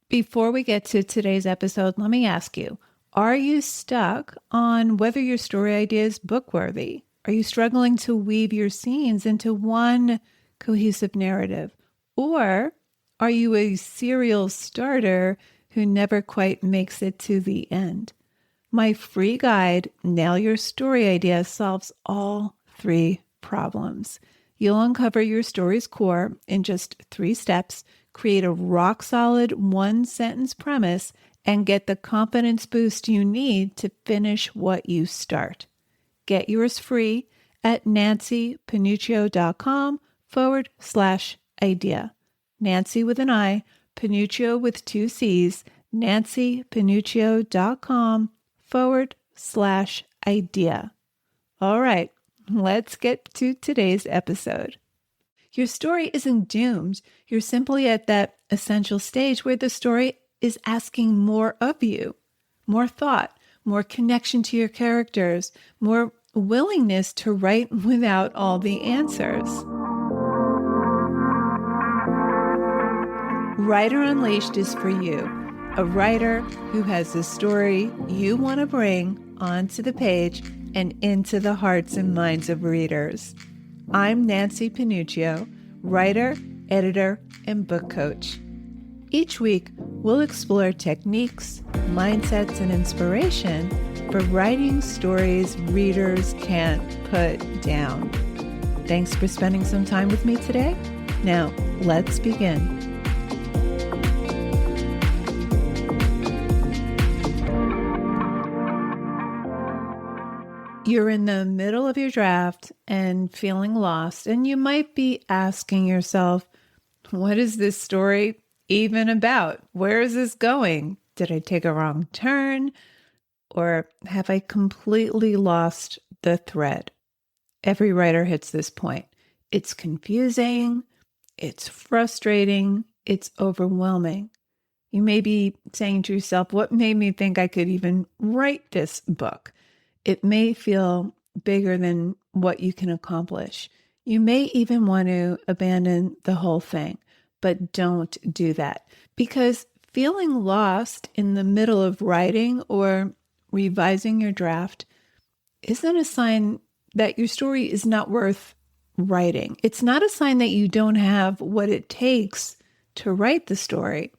Before we get to today's episode, let me ask you, are you stuck on whether your story idea is book-worthy? Are you struggling to weave your scenes into one cohesive narrative? Or are you a serial starter who never quite makes it to the end? My free guide, Nail Your Story Idea, solves all three problems. You'll uncover your story's core in just 3 steps, create a rock-solid one-sentence premise, and get the confidence boost you need to finish what you start. Get yours free at nancypanuccio.com/idea. Nancy with an I, Panuccio with 2 C's, nancypanuccio.com/idea. All right, let's get to today's episode. Your story isn't doomed. You're simply at that essential stage where the story is asking more of you, more thought, more connection to your characters, more willingness to write without all the answers. Writer Unleashed is for you, a writer who has the story you want to bring onto the page and into the hearts and minds of readers. I'm Nancy Panuccio, writer, editor, and book coach. Each week, we'll explore techniques, mindsets, and inspiration for writing stories readers can't put down. Thanks for spending some time with me today. Now, let's begin. You're in the middle of your draft and feeling lost, and you might be asking yourself, what is this story even about? Where is this going? Did I take a wrong turn? Or have I completely lost the thread? Every writer hits this point. It's confusing, it's frustrating, it's overwhelming. You may be saying to yourself, what made me think I could even write this book? It may feel bigger than what you can accomplish. You may even want to abandon the whole thing, but don't do that, because feeling lost in the middle of writing or revising your draft isn't a sign that your story is not worth writing. It's not a sign that you don't have what it takes to write the story.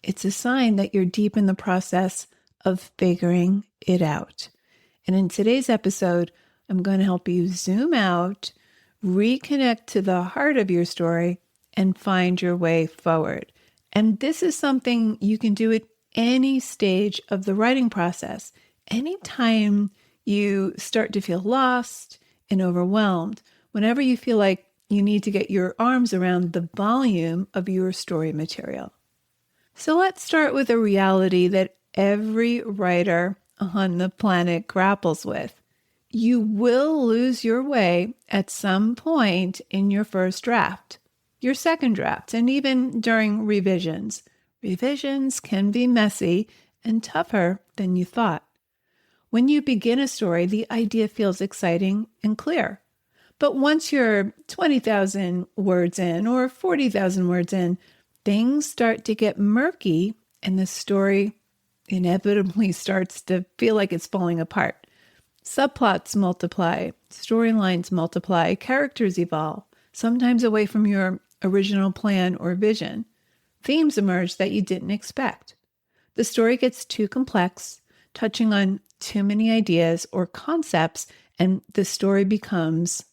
It's a sign that you're deep in the process of figuring it out. And in today's episode, I'm going to help you zoom out, reconnect to the heart of your story, and find your way forward. And this is something you can do at any stage of the writing process. Anytime you start to feel lost and overwhelmed, whenever you feel like you need to get your arms around the volume of your story material. So let's start with a reality that every writer on the planet grapples with. You will lose your way at some point in your first draft, your second draft, and even during revisions. Revisions can be messy and tougher than you thought. When you begin a story, the idea feels exciting and clear. But once you're 20,000 words in or 40,000 words in, things start to get murky and the story inevitably starts to feel like it's falling apart. Subplots multiply, storylines multiply, characters evolve, sometimes away from your original plan or vision. Themes emerge that you didn't expect. The story gets too complex, touching on too many ideas or concepts, and the story becomes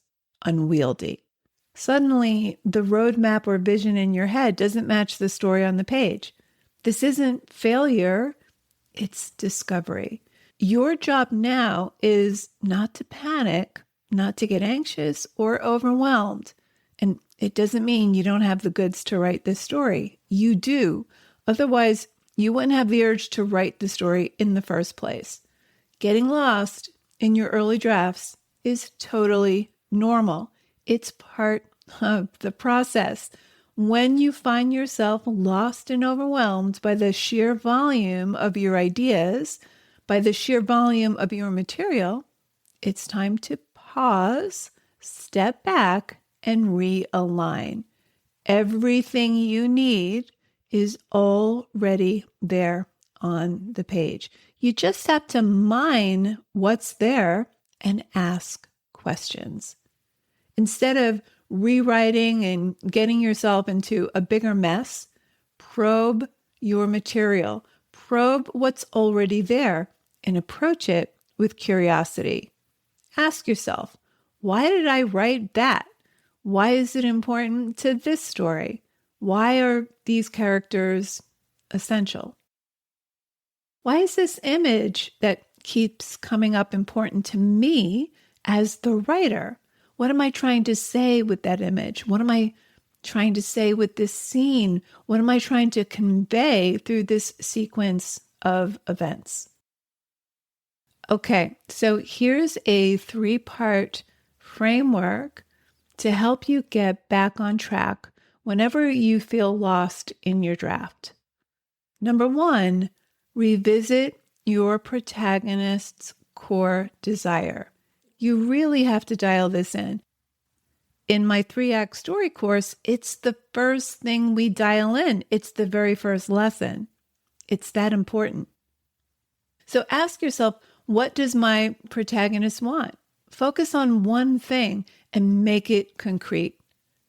unwieldy. Suddenly, the roadmap or vision in your head doesn't match the story on the page. This isn't failure. It's discovery. Your job now is not to panic, not to get anxious or overwhelmed. And it doesn't mean you don't have the goods to write this story. You do. Otherwise, you wouldn't have the urge to write the story in the first place. Getting lost in your early drafts is totally normal. It's part of the process. When you find yourself lost and overwhelmed by the sheer volume of your ideas, by the sheer volume of your material, it's time to pause, step back, and realign. Everything you need is already there on the page. You just have to mine what's there and ask questions. Instead of rewriting and getting yourself into a bigger mess, probe your material, probe what's already there, and approach it with curiosity. Ask yourself, why did I write that? Why is it important to this story? Why are these characters essential? Why is this image that keeps coming up important to me as the writer? What am I trying to say with that image? What am I trying to say with this scene? What am I trying to convey through this sequence of events? Okay, so here's a 3-part framework to help you get back on track whenever you feel lost in your draft. Number 1, revisit your protagonist's core desire. You really have to dial this in. In my 3-act story course, it's the first thing we dial in. It's the very first lesson. It's that important. So ask yourself, what does my protagonist want? Focus on one thing and make it concrete.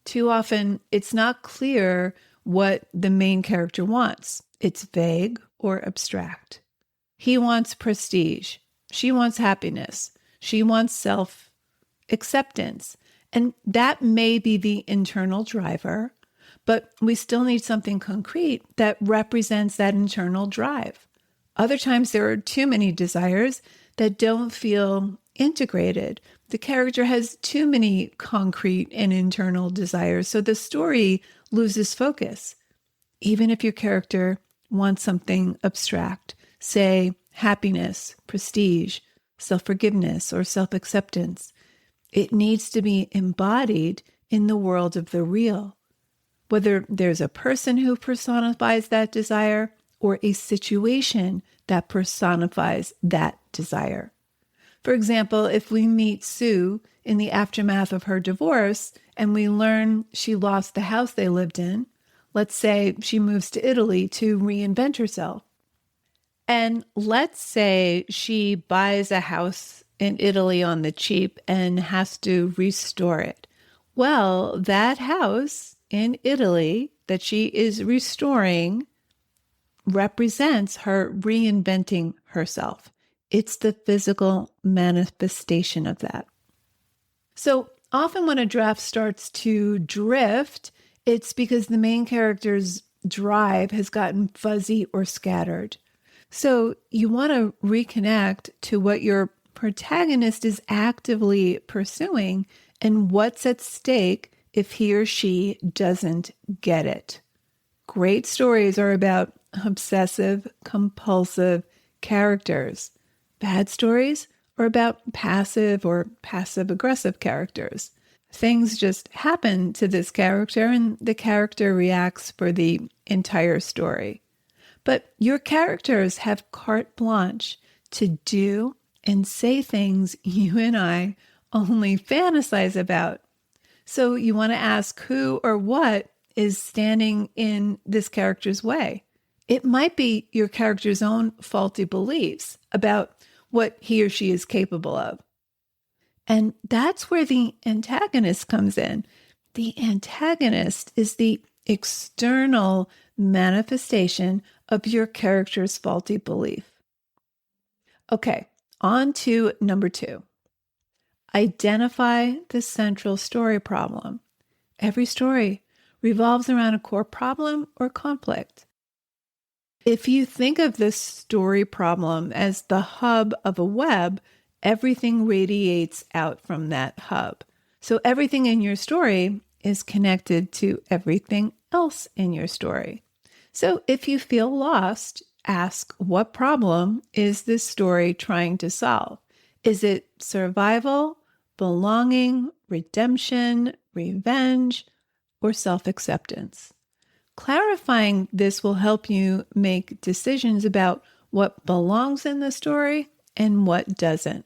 Too often, it's not clear what the main character wants. It's vague or abstract. He wants prestige. She wants happiness. She wants self-acceptance. And that may be the internal driver, but we still need something concrete that represents that internal drive. Other times there are too many desires that don't feel integrated. The character has too many concrete and internal desires, so the story loses focus. Even if your character wants something abstract, say happiness, prestige, self-forgiveness, or self-acceptance, it needs to be embodied in the world of the real. Whether there's a person who personifies that desire or a situation that personifies that desire. For example, if we meet Sue in the aftermath of her divorce and we learn she lost the house they lived in, let's say she moves to Italy to reinvent herself. And let's say she buys a house in Italy on the cheap and has to restore it. Well, that house in Italy that she is restoring represents her reinventing herself. It's the physical manifestation of that. So often when a draft starts to drift, it's because the main character's drive has gotten fuzzy or scattered. So you want to reconnect to what your protagonist is actively pursuing and what's at stake if he or she doesn't get it. Great stories are about obsessive, compulsive characters. Bad stories are about passive or passive-aggressive characters. Things just happen to this character and the character reacts for the entire story. But your characters have carte blanche to do and say things you and I only fantasize about. So you want to ask who or what is standing in this character's way. It might be your character's own faulty beliefs about what he or she is capable of. And that's where the antagonist comes in. The antagonist is the external manifestation of your character's faulty belief. Okay, on to number 2. Identify the central story problem. Every story revolves around a core problem or conflict. If you think of this story problem as the hub of a web, everything radiates out from that hub. So everything in your story is connected to everything else in your story. So if you feel lost, ask, what problem is this story trying to solve? Is it survival, belonging, redemption, revenge, or self-acceptance? Clarifying this will help you make decisions about what belongs in the story and what doesn't.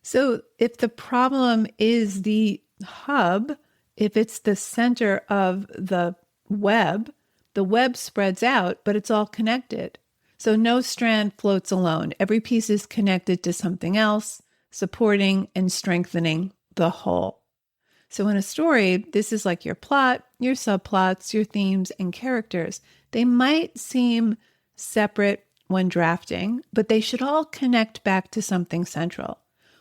So if the problem is the hub, if it's the center of the web, The web spreads out, but it's all connected. So no strand floats alone. Every piece is connected to something else, supporting and strengthening the whole. So in a story, this is like your plot, your subplots, your themes, and characters. They might seem separate when drafting, but they should all connect back to something central.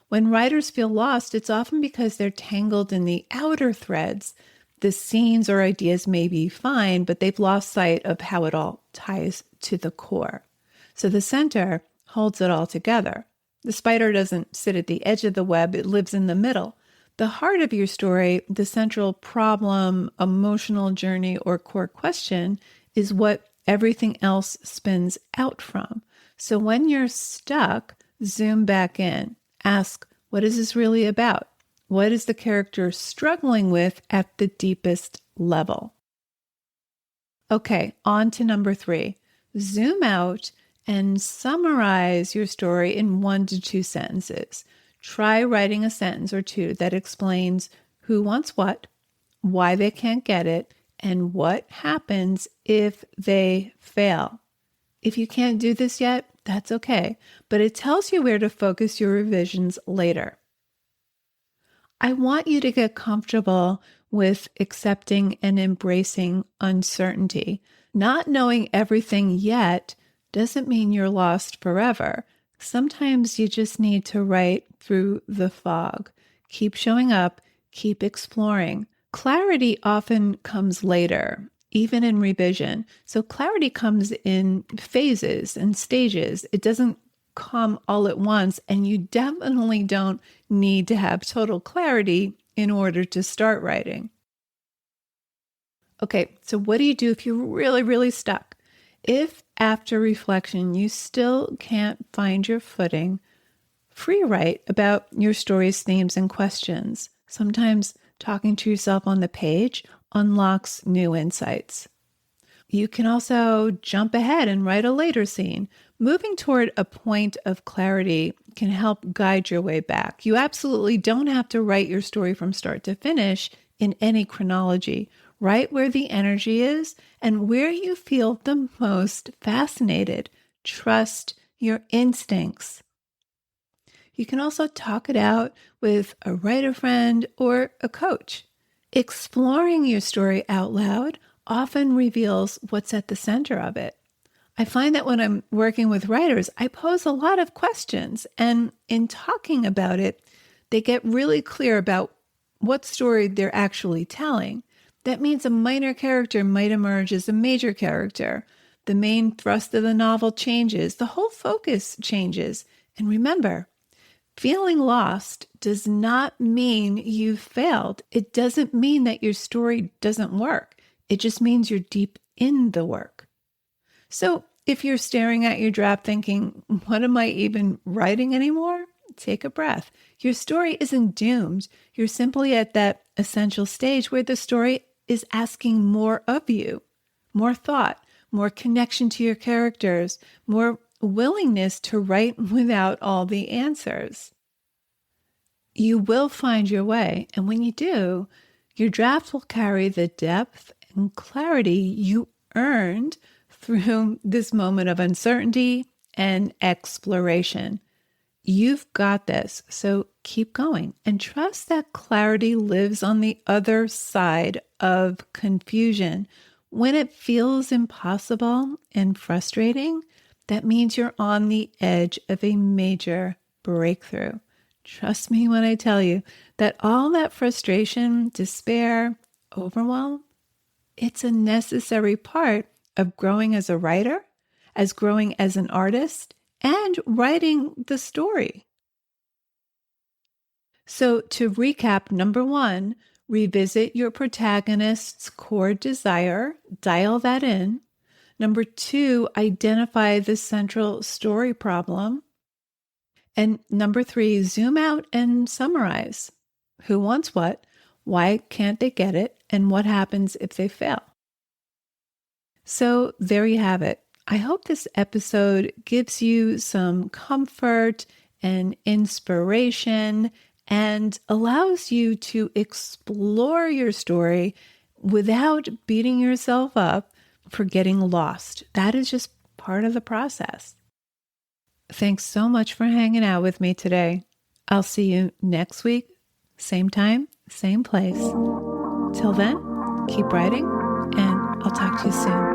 When writers feel lost, it's often because they're tangled in the outer threads. The scenes or ideas may be fine, but they've lost sight of how it all ties to the core. So the center holds it all together. The spider doesn't sit at the edge of the web, it lives in the middle. The heart of your story, the central problem, emotional journey, or core question is what everything else spins out from. So when you're stuck, zoom back in. Ask, what is this really about? What is the character struggling with at the deepest level? Okay, on to number 3. Zoom out and summarize your story in 1 to 2 sentences. Try writing a sentence or two that explains who wants what, why they can't get it, and what happens if they fail. If you can't do this yet, that's okay, but it tells you where to focus your revisions later. I want you to get comfortable with accepting and embracing uncertainty. Not knowing everything yet doesn't mean you're lost forever. Sometimes you just need to write through the fog. Keep showing up, keep exploring. Clarity often comes later, even in revision. So clarity comes in phases and stages. It doesn't come all at once, and you definitely don't need to have total clarity in order to start writing. Okay, so what do you do if you're really, really stuck? If after reflection you still can't find your footing, free write about your story's themes and questions. Sometimes talking to yourself on the page unlocks new insights. You can also jump ahead and write a later scene. Moving toward a point of clarity can help guide your way back. You absolutely don't have to write your story from start to finish in any chronology. Write where the energy is and where you feel the most fascinated. Trust your instincts. You can also talk it out with a writer friend or a coach. Exploring your story out loud often reveals what's at the center of it. I find that when I'm working with writers, I pose a lot of questions, and in talking about it, they get really clear about what story they're actually telling. That means a minor character might emerge as a major character. The main thrust of the novel changes. The whole focus changes. And remember, feeling lost does not mean you've failed. It doesn't mean that your story doesn't work. It just means you're deep in the work. So if you're staring at your draft thinking, what am I even writing anymore? Take a breath. Your story isn't doomed. You're simply at that essential stage where the story is asking more of you, more thought, more connection to your characters, more willingness to write without all the answers. You will find your way, and when you do, your draft will carry the depth and clarity you earned through this moment of uncertainty and exploration. You've got this, so keep going and trust that clarity lives on the other side of confusion. When it feels impossible and frustrating, that means you're on the edge of a major breakthrough. Trust me when I tell you that all that frustration, despair, overwhelm, it's a necessary part of growing as a writer, as growing as an artist, and writing the story. So to recap, number 1, revisit your protagonist's core desire, dial that in. Number 2, identify the central story problem. And number 3, zoom out and summarize. Who wants what? Why can't they get it? And what happens if they fail? So there you have it. I hope this episode gives you some comfort and inspiration and allows you to explore your story without beating yourself up, for getting lost. That is just part of the process. Thanks so much for hanging out with me today. I'll see you next week, same time, same place. Till then, keep writing, and I'll talk to you soon.